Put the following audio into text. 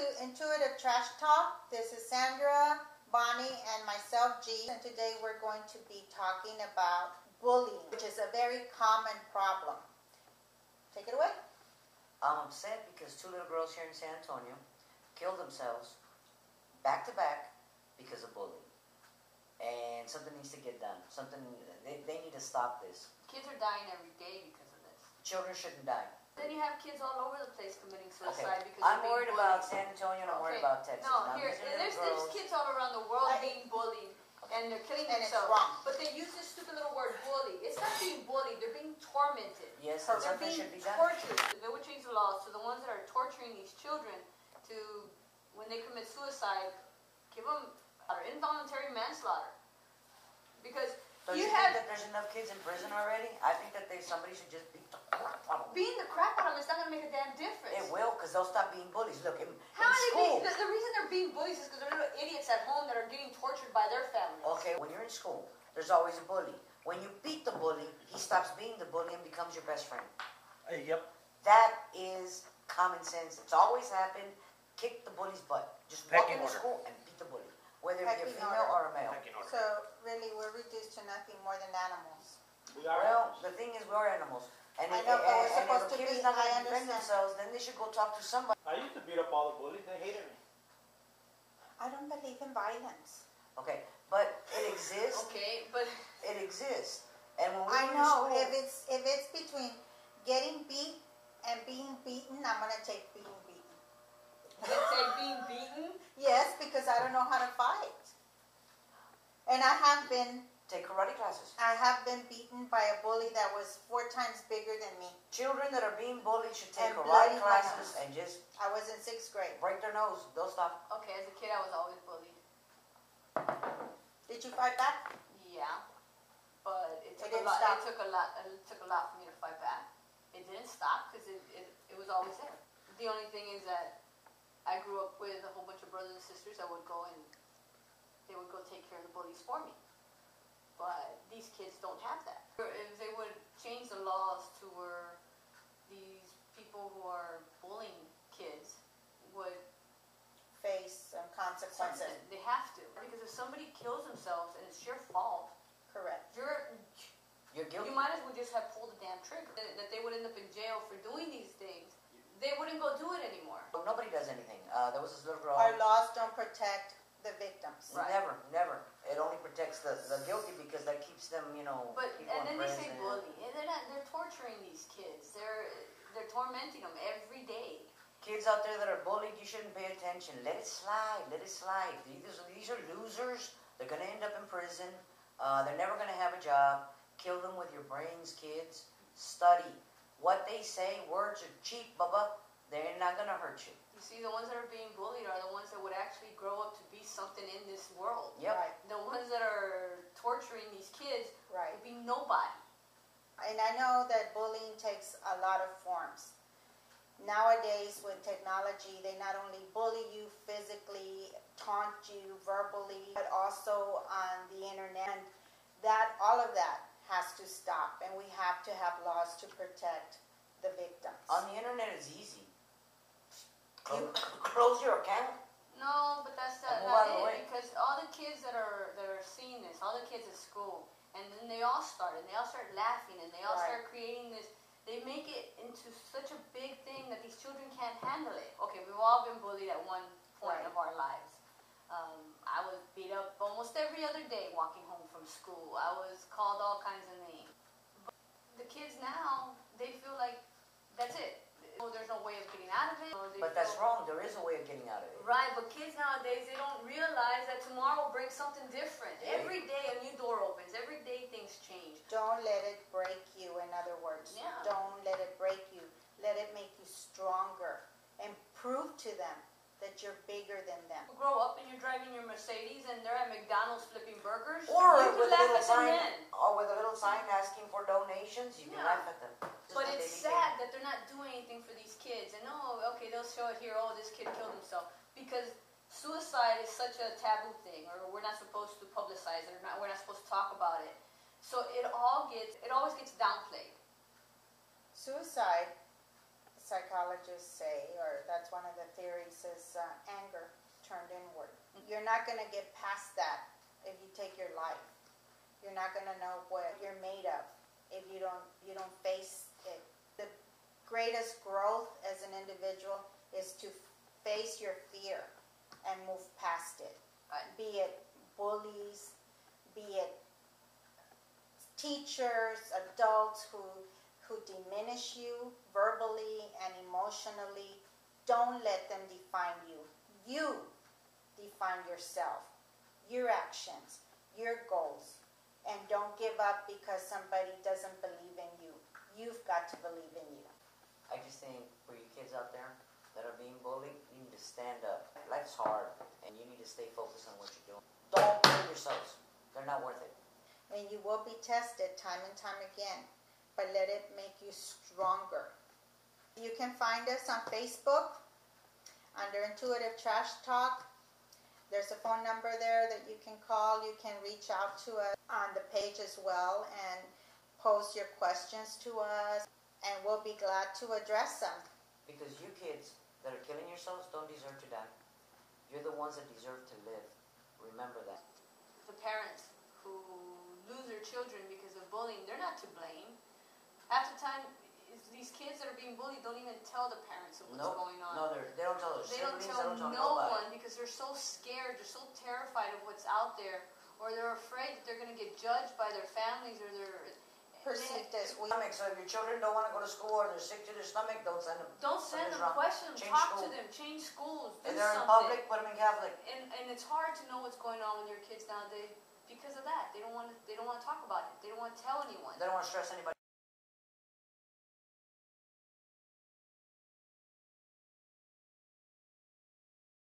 Intuitive Trash Talk. This is Sandra, Bonnie, and myself, G. And today we're going to be talking about bullying, which is a very common problem. Take it away. I'm upset because two little girls here in San Antonio killed themselves back to back because of bullying. And something needs to get done. They need to stop this. Kids are dying every day because of this. Children shouldn't die. Then you have kids all over the place committing suicide because I'm they're worried being about bullied. San Antonio and I'm worried about Texas. No, now, there's kids all around the world being bullied and they're killing themselves. It's wrong. But they use this stupid little word bully. It's not being bullied, they're being tormented. Yes, they're something being should be done. tortured. They would change the laws to the ones that are torturing these children to, when they commit suicide, give them involuntary manslaughter. Because you think that there's enough kids in prison already? I think that somebody should just beat the crap out of them. Beating the crap out of them is not going to make a damn difference. It will, because they'll stop being bullies. Look, in How are school. they the reason they're being bullies is because they're little idiots at home that are getting tortured by their families. Okay, when you're in school, there's always a bully. When you beat the bully, he stops being the bully and becomes your best friend. Yep. That is common sense. It's always happened. Kick the bully's butt. Just walk into school and beat the bully, whether it be a female or a male. So really, we're reduced to nothing more than animals. Well, the thing is, we're animals. And I know, but we're if supposed a to kid be. is not going I to defend understand. themselves, then they should go talk to somebody. I used to beat up all the bullies. They hated me. I don't believe in violence. Okay, but it exists. Okay, but It exists. And when we I were know in school, if it's between getting beat and being beaten, I'm gonna take being beaten. let's say being beaten. Yes, because I don't know how to fight, and I have been take karate classes. beaten by a bully that was 4 times bigger than me. Children that are being bullied should take And karate bloody my classes nose. and just I was in 6th grade. break their nose. They'll stop. Okay, as a kid, I was always bullied. Did you fight back? Yeah, but it took It a didn't lot. stop. It took a lot. It took a lot for me to fight back. It didn't stop because it was always there. The only thing is that I grew up with a whole bunch of brothers and sisters that would go and they would go take care of the bullies for me. But these kids don't have that. If they would change the laws to where these people who are bullying kids would Face some consequences. they have to. Because if somebody kills themselves and it's your fault, Correct. You're guilty. you might as well just have pulled the damn trigger. That they would end up in jail for doing these things. They wouldn't go do it anymore. Nobody does anything. There was this little girl. Our laws don't protect the victims. Right. Never. It only protects the guilty because that keeps them, But people and in then they prison. say bully, and they're torturing these kids. They're tormenting them every day. Kids out there that are bullied, you shouldn't pay attention. Let it slide. Let it slide. These are losers. They're going to end up in prison. They're never going to have a job. Kill them with your brains, kids. Study. What they say, words are cheap, bubba. They're not going to hurt you. You see, the ones that are being bullied are the ones that would actually grow up to be something in this world. Yep. Right. The ones that are torturing these kids Right. would be nobody. And I know that bullying takes a lot of forms. Nowadays, with technology, they not only bully you physically, taunt you verbally, but also on the internet. And all of that has to stop, and we have to have laws to protect the victims. On the internet, it's easy. Close your account. No, but that's And move not out of the way. it. Because all the kids that are seeing this, all the kids at school, and then they all start laughing, and they all Right. start creating this. They make it into such a big thing that these children can't handle it. Okay, we've all been bullied at one point Right. of our lives. I was beat up almost every other day walking home from school. I was called all kinds of names. But the kids now, they feel like that's it. Oh, there's no way of getting out of it. But that's wrong. There is a way of getting out of it. Right, but kids nowadays, they don't realize that tomorrow brings something different. Yeah. Every day a new door opens. Every day things change. Don't let it break you, in other words. Yeah. Don't let it break you. Let it make you stronger and prove to them that you're bigger than them. You grow up and you're driving your Mercedes and they're at McDonald's flipping burgers. Or you can with a laugh little at them sign, then. asking for donations, you can Yeah. laugh at them. Just But like it's they became. sad that they're not doing anything for these kids. And okay, they'll show it here, this kid killed himself. Because suicide is such a taboo thing, or we're not supposed to publicize it, or we're not supposed to talk about it. So it always gets downplayed. Suicide psychologists say, or that's one of the theories, is anger turned inward. You're not going to get past that if you take your life. You're not going to know what you're made of if you don't face it. The greatest growth as an individual is to face your fear and move past it. Be it bullies, be it teachers, adults who diminish you verbally and emotionally. Don't let them define you. You define yourself, your actions, your goals. And don't give up because somebody doesn't believe in you. You've got to believe in you. I just think for you kids out there that are being bullied, you need to stand up. Life's hard, and you need to stay focused on what you're doing. Don't kill yourselves. They're not worth it. And you will be tested time and time again, but let it make you stronger. You can find us on Facebook under Intuitive Trash Talk. There's a phone number there that you can call. You can reach out to us on the page as well and pose your questions to us, and we'll be glad to address them. Because you kids that are killing yourselves don't deserve to die. You're the ones that deserve to live. Remember that. The parents who lose their children because of bullying, they're not to blame. Half the time, these kids that are being bullied don't even tell the parents of what's going on. No, they don't tell their siblings, They don't tell nobody. one because they're so scared, they're so terrified of what's out there, or they're afraid that they're going to get judged by their families or their... Perceived as weak. So if your children don't want to go to school or they're sick to their stomach, don't send them. Don't send them, wrong. question them, Change talk school. to them, change schools, do If they're in something. public, put them in Catholic. And it's hard to know what's going on with your kids nowadays because of that. They don't want to talk about it. They don't want to tell anyone. They don't want to stress anybody.